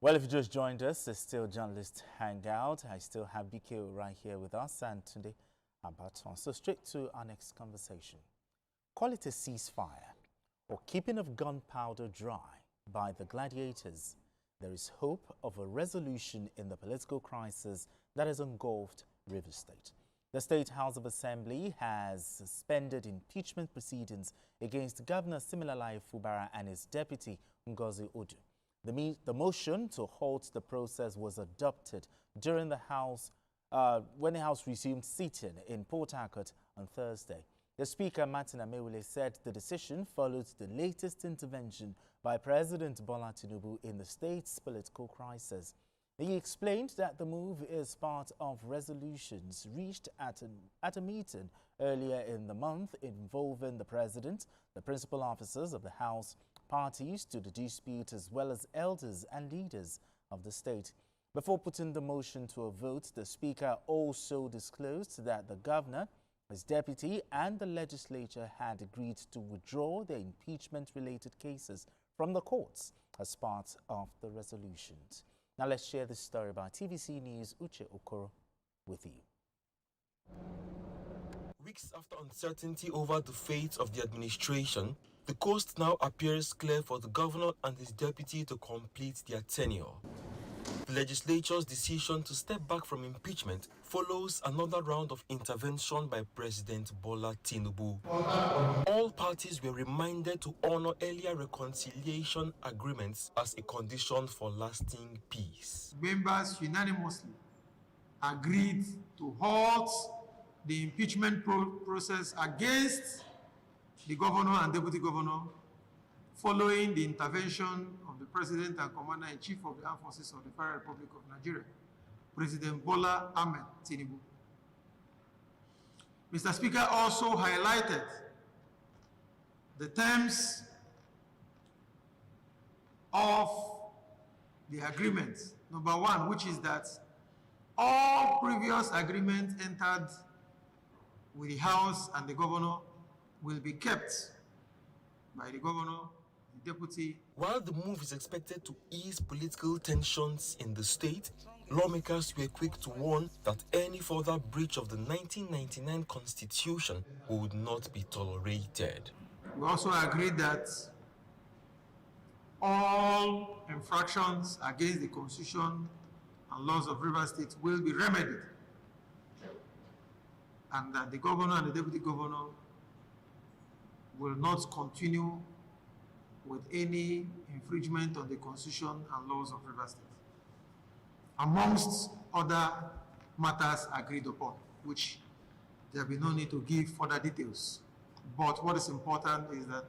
Well, if you just joined us, it's still Journalist Hangout. I still have BK right here with us and today Abaton. So straight to our next conversation. Call it a ceasefire or keeping of gunpowder dry by the gladiators. There is hope of a resolution in the political crisis that has engulfed Rivers State. The State House of Assembly has suspended impeachment proceedings against Governor Siminalayi Fubara and his deputy Ngozi Odu. The motion to halt the process was adopted during the House when the House resumed sitting in Port Harcourt on Thursday. The Speaker, Martin Amewule, said the decision followed the latest intervention by President Bola Tinubu in the state's political crisis. He explained that the move is part of resolutions reached at a meeting earlier in the month involving the President, the principal officers of the House, parties to the dispute, as well as elders and leaders of the state. Before putting the motion to a vote, the Speaker also disclosed that the Governor, his deputy and the legislature had agreed to withdraw their impeachment-related cases from the courts as part of the resolutions. Now let's share this story by TVC News' Uche Okoro with you. Weeks after uncertainty over the fate of the administration, the coast now appears clear for the governor and his deputy to complete their tenure. The legislature's decision to step back from impeachment follows another round of intervention by President Bola Tinubu. All parties were reminded to honor earlier reconciliation agreements as a condition for lasting peace. Members unanimously agreed to halt the impeachment process against the governor and deputy governor following the intervention of the President and Commander-in-Chief of the Armed Forces of the Federal Republic of Nigeria, President Bola Ahmed Tinubu. Mr. Speaker also highlighted the terms of the agreement. Number one, which is that all previous agreements entered with the House and the governor will be kept by the governor, the deputy. While the move is expected to ease political tensions in the state, lawmakers were quick to warn that any further breach of the 1999 Constitution would not be tolerated. We also agreed that all infractions against the Constitution and laws of Rivers State will be remedied, and that the governor and the deputy governor will not continue with any infringement on the Constitution and laws of Rivers State, amongst other matters agreed upon, which there will be no need to give further details. But what is important is that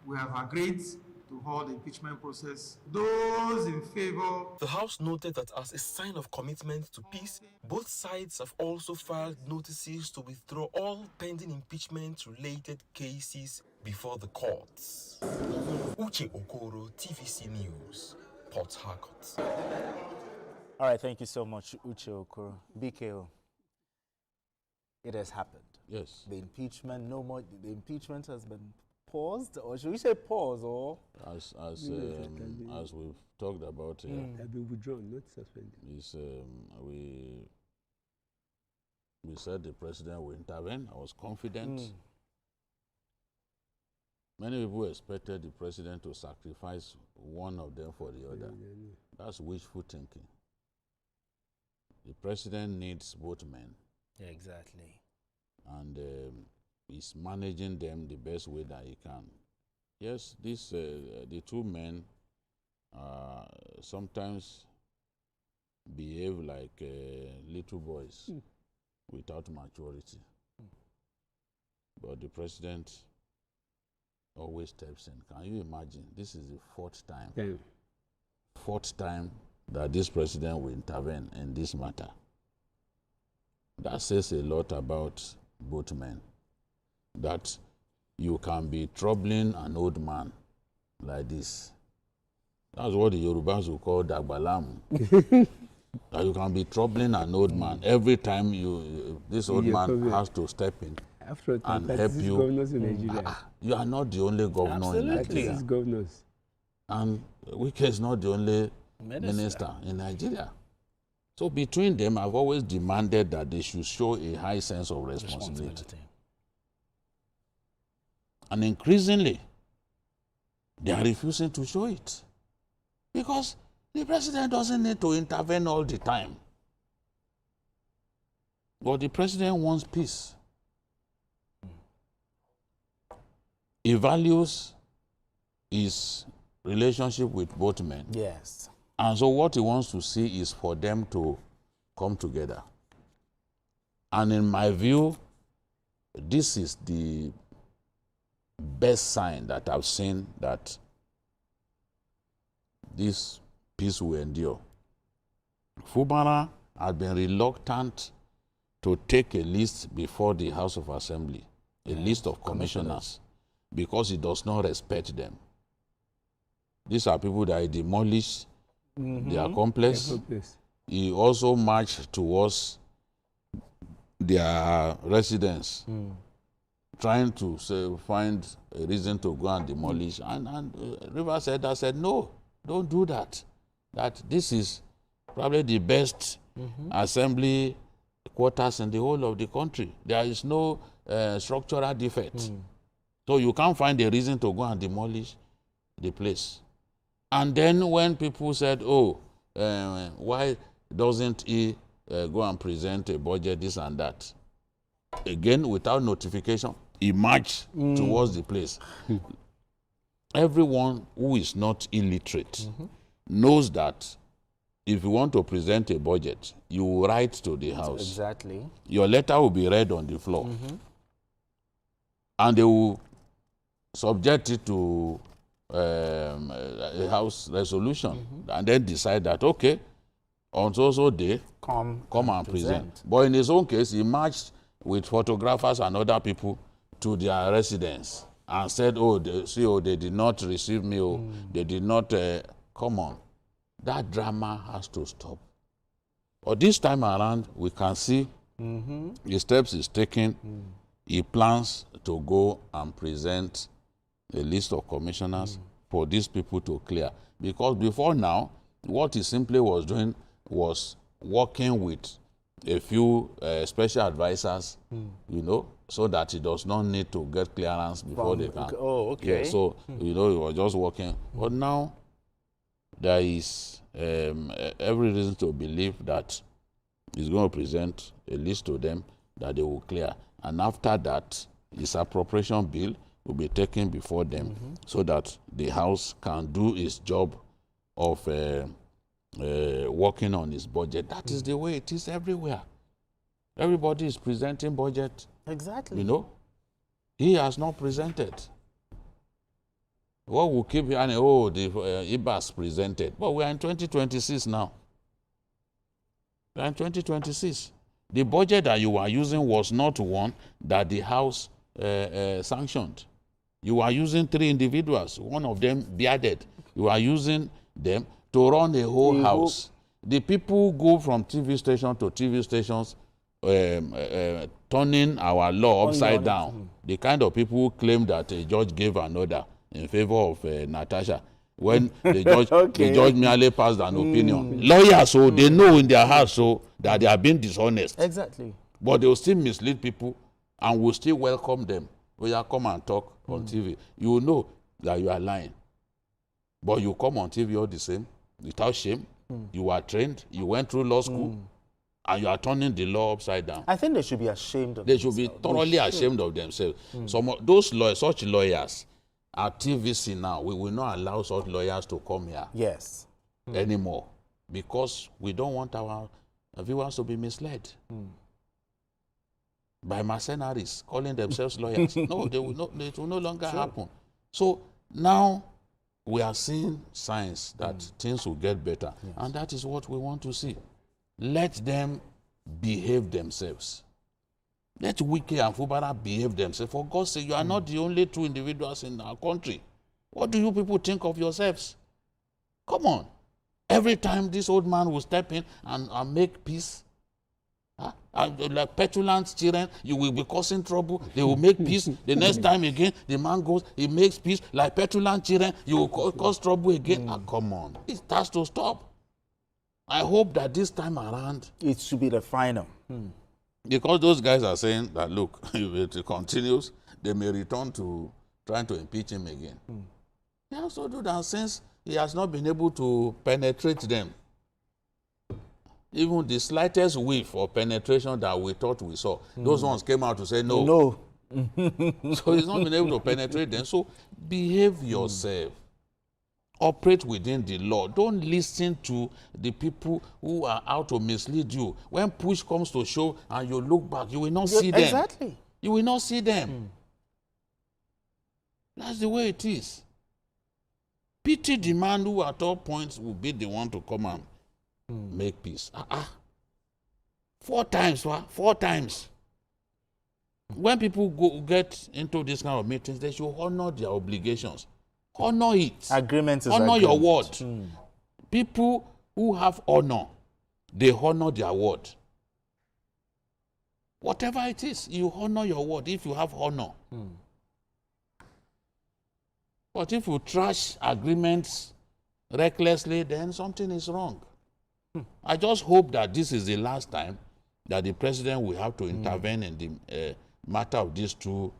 we have agreed to hold the impeachment process. Those in favor. The House noted that as a sign of commitment to peace, both sides have also filed notices to withdraw all pending impeachment-related cases before the courts. Uche Okoro, TVC News, Port Harcourt. All right, thank you so much, Uche Okoro. BKO, it has happened. Yes. The impeachment, no more. The impeachment has been paused, or should we say pause, or As we've talked about here, have been withdrawn, not suspended. is we said the president will intervene. I was confident. Many people expected the president to sacrifice one of them for the other. That's wishful thinking. The president needs both men. Yeah, exactly. And he's managing them the best way that he can. Yes, the two men sometimes behave like little boys without maturity. But the president always steps in. Can you imagine? This is the fourth time. Fourth time that this president will intervene in this matter. That says a lot about both men. That you can be troubling an old man like this. That's what the Yorubas will call Dagbalamu. That you can be troubling an old man. Every time this old man has to step in After and help you. Governors in Nigeria. You are not the only governor in Nigeria. Governors. And Wike is not the only minister in Nigeria. So between them, I've always demanded that they should show a high sense of responsibility. And increasingly, they are refusing to show it. Because the president doesn't need to intervene all the time. But the president wants peace. He values his relationship with both men. Yes. And so what he wants to see is for them to come together. And in my view, this is the best sign that I've seen that this peace will endure. Fubara had been reluctant to take a list before the House of Assembly, a list of commissioners, because he does not respect them. These are people that he demolished their complex. He also marched towards their residence, trying to find a reason to go and demolish. And Rivers said, no, don't do that. That this is probably the best assembly quarters in the whole of the country. There is no structural defect. So you can't find a reason to go and demolish the place. And then when people said, oh, why doesn't he go and present a budget, this and that? Again, without notification, he marched towards the place. Everyone who is not illiterate knows that if you want to present a budget, you will write to the House. Exactly. Your letter will be read on the floor. And they will subject it to a House resolution and then decide that, okay, on so day, come and present. But in his own case, he marched with photographers and other people to their residence and said, oh, they did not receive me, they did not, come on. That drama has to stop. But this time around, we can see the steps he's taking. He plans to go and present a list of commissioners for these people to clear. Because before now, what he simply was doing was working with a few special advisors, you know, so that he does not need to get clearance before they can. Oh, okay. Yeah, so, you know, he was just working. But now, there is every reason to believe that he's going to present a list to them that they will clear. And after that, his appropriation bill will be taken before them so that the House can do its job of working on its budget. That is the way it is everywhere. Everybody is presenting budget. Exactly. You know, he has not presented. What will keep hearing, oh, the IBAS presented. But we are in 2026 now. We are in 2026. The budget that you are using was not one that the House sanctioned. You are using 3 individuals, one of them bearded. You are using them to run a whole house. The people go from TV station to TV stations, turning our law upside down. The kind of people who claim that a judge gave an order in favor of Natasha when the judge merely passed an opinion. Lawyers, so they know in their hearts so that they are being dishonest. Exactly. But they will still mislead people and will still welcome them. When you come and talk on TV, you will know that you are lying. But you come on TV all the same, without shame. You are trained, you went through law school, and you are turning the law upside down. I think they should be ashamed of themselves. They should be thoroughly ashamed of themselves. Some of those lawyers, such lawyers, at TVC now, we will not allow such lawyers to come here. Yes. Anymore. Because we don't want our viewers to be misled by mercenaries calling themselves lawyers. No, it will no longer happen. So now we are seeing signs that things will get better. Yes. And that is what we want to see. Let them behave themselves. Let Wike and Fubara behave themselves. For God's sake, you are not the only 2 individuals in our country. What do you people think of yourselves? Come on. Every time this old man will step in and make peace, Like petulant children, you will be causing trouble. They will make peace. The next time again, the man goes, he makes peace. Like petulant children, you will cause trouble again. Come on. It has to stop. I hope that this time around, it should be the final. Because those guys are saying that, look, if it continues, they may return to trying to impeach him again. They also do that since he has not been able to penetrate them. Even the slightest whiff of penetration that we thought we saw, those ones came out to say no. No. So he's not been able to penetrate them. So behave yourself. Operate within the law. Don't listen to the people who are out to mislead you. When push comes to shove and you look back, you will not see them. Exactly. You will not see them. That's the way it is. Pity the man who at all points will be the one to come and make peace. 4 times, 4 times. When people get into this kind of meetings, they should honor their obligations. Honor it. Agreement is honor agreement. Your word. People who have honor, they honor their word. Whatever it is, you honor your word if you have honor. But if you trash agreements recklessly, then something is wrong. I just hope that this is the last time that the president will have to intervene in the matter of these 2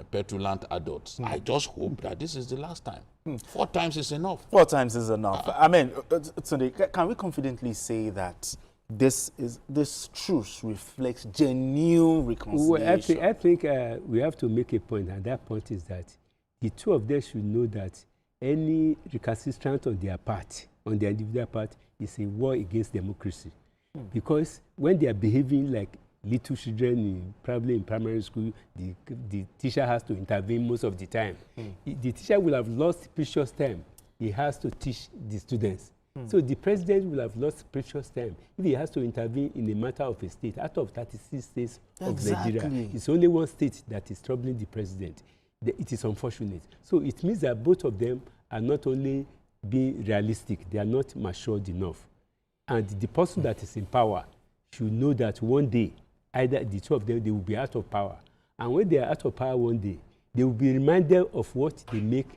petulant adults. I just hope that this is the last time. 4 times is enough. 4 times is enough. I mean, Tunde, can we confidently say that this truce reflects genuine reconciliation? Well, I think we have to make a point, and that point is that the 2 of them should know that any recalcitrant on their part, on their individual part, is a war against democracy. Because when they are behaving like little children, probably in primary school, the teacher has to intervene most of the time. The teacher will have lost precious time. He has to teach the students. So the president will have lost precious time if he has to intervene in a matter of a state. Out of 36 states of Nigeria, it's only 1 state that is troubling the president. It is unfortunate. So it means that both of them are not only being realistic, they are not matured enough. And the person that is in power should know that one day, either the 2 of them, they will be out of power. And when they are out of power one day, they will be reminded of what they make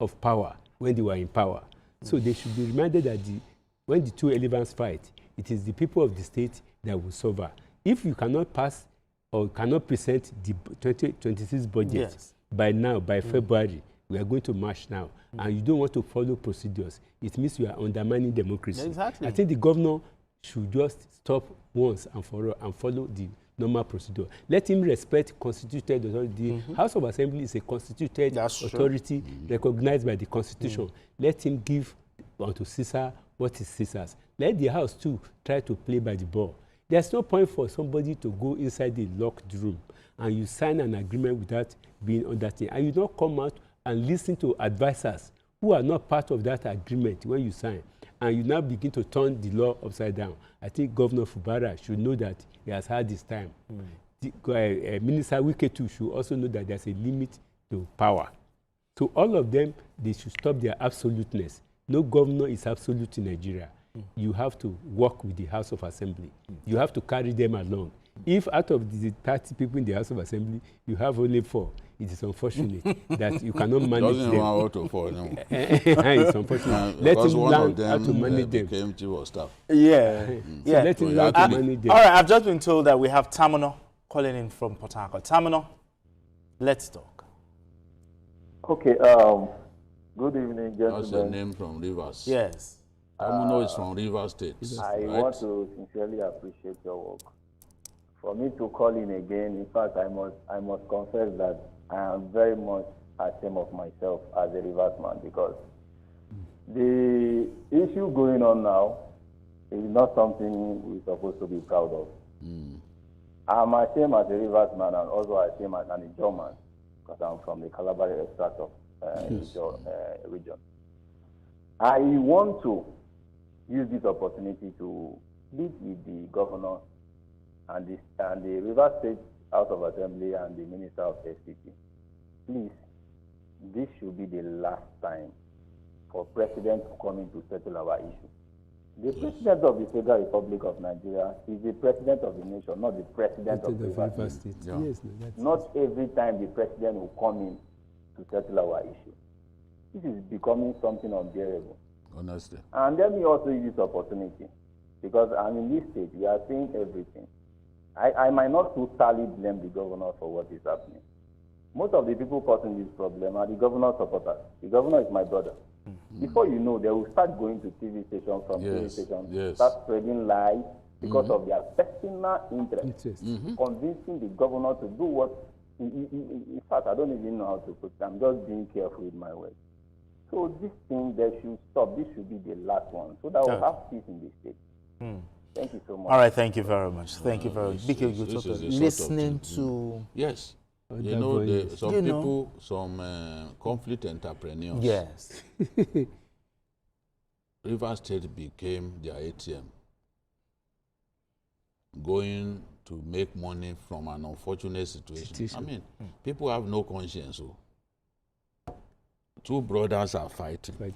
of power when they were in power. So they should be reminded that when the 2 elephants fight, it is the people of the state that will suffer. If you cannot pass or cannot present the 2026 budget by now, by February, we are going to March now, and you don't want to follow procedures, it means you are undermining democracy. Exactly. I think the governor should just stop once and for all and follow the normal procedure. Let him respect constituted authority. The House of Assembly is a constituted authority recognized by the Constitution. Let him give unto Caesar what is Caesar's. Let the House too try to play by the ball. There's no point for somebody to go inside the locked room and you sign an agreement without being on that thing, and you don't come out and listen to advisors who are not part of that agreement when you sign, and you now begin to turn the law upside down. I think Governor Fubara should know that he has had his time. Minister Wike too should also know that there's a limit to power. So all of them, they should stop their absoluteness. No governor is absolute in Nigeria. You have to work with the House of Assembly. You have to carry them along. If out of the 30 people in the House of Assembly, you have only 4, it is unfortunate that you cannot manage them. Out of 4, no. It's unfortunate. Let him learn how to manage them. Became chief of staff. Yeah. So let him learn to manage them. All right, I've just been told that we have Tamino calling in from Port Harcourt. Tamino, let's talk. Okay, good evening, gentlemen. That's your name from Rivers. Yes. Tamino is from Rivers State. I want to sincerely appreciate your work. For me to call in again, in fact, I must confess that I am very much ashamed of myself as a Rivers man, because the issue going on now is not something we're supposed to be proud of. I'm ashamed as a Rivers man and also ashamed as an Ijaw man, because I'm from the Calabar extract of Ijaw region. I want to use this opportunity to plead with the governor and the Rivers State House of Assembly and the Minister of FCT. Please, this should be the last time for President to come in to settle our issue. The president of the Federal Republic of Nigeria is the president of the nation, not the president of the Rivers State. Yeah. Yes, no, that's not every time the president will come in to settle our issue. This is becoming something unbearable. Honestly. And let me also use this opportunity, because I'm in this stage, we are seeing everything. I might not totally blame the governor for what is happening. Most of the people causing this problem are the governor's supporters. The governor is my brother. Before you know, they will start going to TV station from TV station, start spreading lies because of their personal interest, convincing the governor to do what, in fact, I don't even know how to put it. I'm just being careful with my words. So this thing, they should stop. This should be the last one, so that we'll have peace in this state. Thank you so much. All right, thank you very much. Thank you very much. Because listening to... Yes. You know, some people, some conflict entrepreneurs. Yes. River State became their ATM, going to make money from an unfortunate situation. I mean, people have no conscience. So. Two brothers are fighting.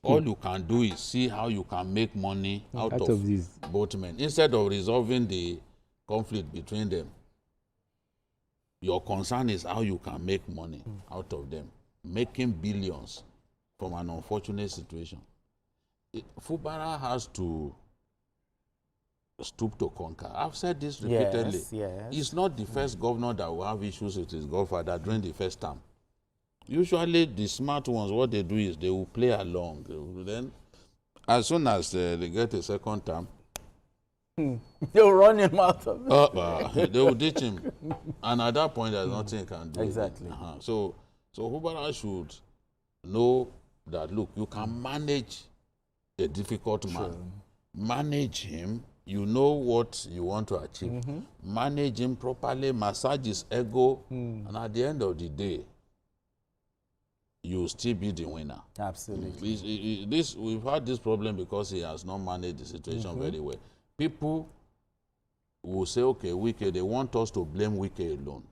All you can do is see how you can make money out of this. Both men. Instead of resolving the conflict between them, your concern is how you can make money out of them, making billions from an unfortunate situation. Fubara has to stoop to conquer. I've said this repeatedly. He's not the first governor that will have issues with his godfather during the first term. Usually, the smart ones, what they do is they will play along. Then, as soon as they get a second term, they will run him out of it. They will ditch him. And at that point, there's nothing he can do. Exactly. So Fubara should know that, look, you can manage a difficult man. Manage him. You know what you want to achieve. Manage him properly, massage his ego, and at the end of the day, you'll still be the winner. Absolutely. We've had this problem because he has not managed the situation very well. People will say, okay, Wike, they want us to blame Wike alone.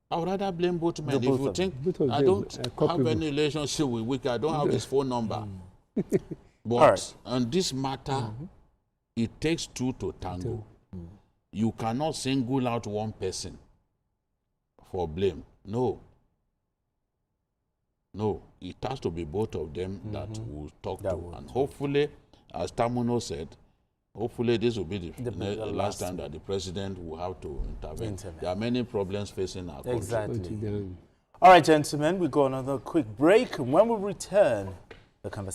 I would rather blame both men. If you think I don't have any relationship with Wike, I don't have his phone number. But on this matter, it takes two to tango. You cannot single out one person for blame. No, it has to be both of them that will talk to. And hopefully, as Tamuno said, hopefully this will be the last time that the president will have to intervene. There are many problems facing our country. Exactly. All right, gentlemen, we go another quick break. When we return, the conversation.